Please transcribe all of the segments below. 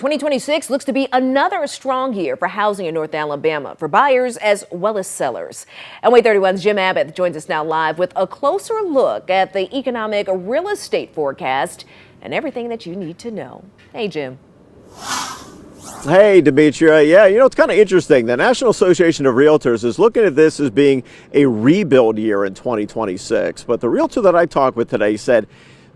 2026 looks to be another strong year for housing in North Alabama for buyers as well as sellers. And WAAY 31's Jim Abbott joins us now live with a closer look at the economic real estate forecast and everything that you need to know. Hey, Jim. Hey, Demetria. Yeah, it's kind of interesting. The National Association of Realtors is looking at this as being a rebuild year in 2026. But the realtor that I talked with today said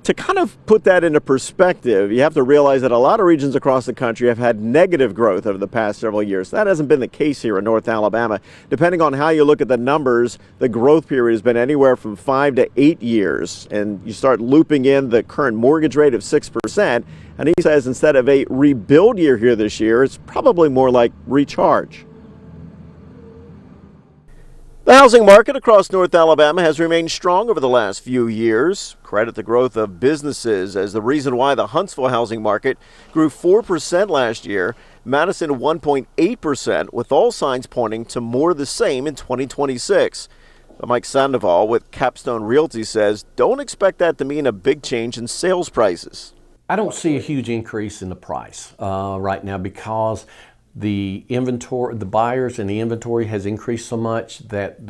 to kind of put that into perspective, you have to realize that a lot of regions across the country have had negative growth over the past several years. That hasn't been the case here in North Alabama. Depending on how you look at the numbers, the growth period has been anywhere from 5 to 8 years. And you start looping in the current mortgage rate of 6%. And he says instead of a rebuild year here this year, it's probably more like recharge. The housing market across North Alabama has remained strong over the last few years. Credit the growth of businesses as the reason why the Huntsville housing market grew 4% last year, Madison 1.8%, with all signs pointing to more of the same in 2026. But Mike Sandoval with Capstone Realty says don't expect that to mean a big change in sales prices. I don't see a huge increase in the price right now because the inventory, the buyers and the inventory has increased so much that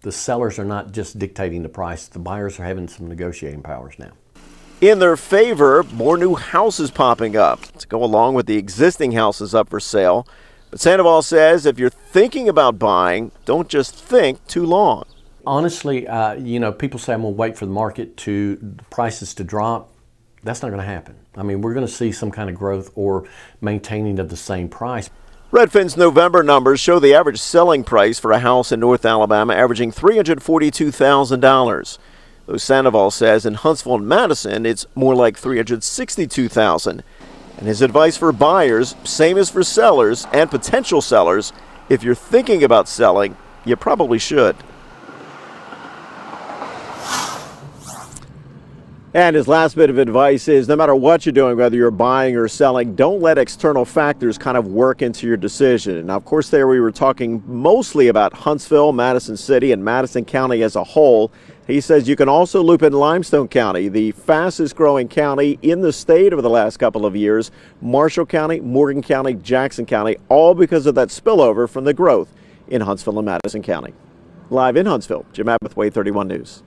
the sellers are not just dictating the price. The buyers are having some negotiating powers now. In their favor, more new houses popping up to go along with the existing houses up for sale. But Sandoval says if you're thinking about buying, don't just think too long. Honestly, people say I'm going to wait for the prices to drop. That's not going to happen. I mean, we're going to see some kind of growth or maintaining of the same price. Redfin's November numbers show the average selling price for a house in North Alabama averaging $342,000. Though Sandoval says in Huntsville and Madison, it's more like $362,000. And his advice for buyers, same as for sellers and potential sellers, if you're thinking about selling, you probably should. And his last bit of advice is no matter what you're doing, whether you're buying or selling, don't let external factors kind of work into your decision. Now, of course, there we were talking mostly about Huntsville, Madison City, and Madison County as a whole. He says you can also loop in Limestone County, the fastest growing county in the state over the last couple of years, Marshall County, Morgan County, Jackson County, all because of that spillover from the growth in Huntsville and Madison County. Live in Huntsville, Jim Abbott with WAAY 31 News.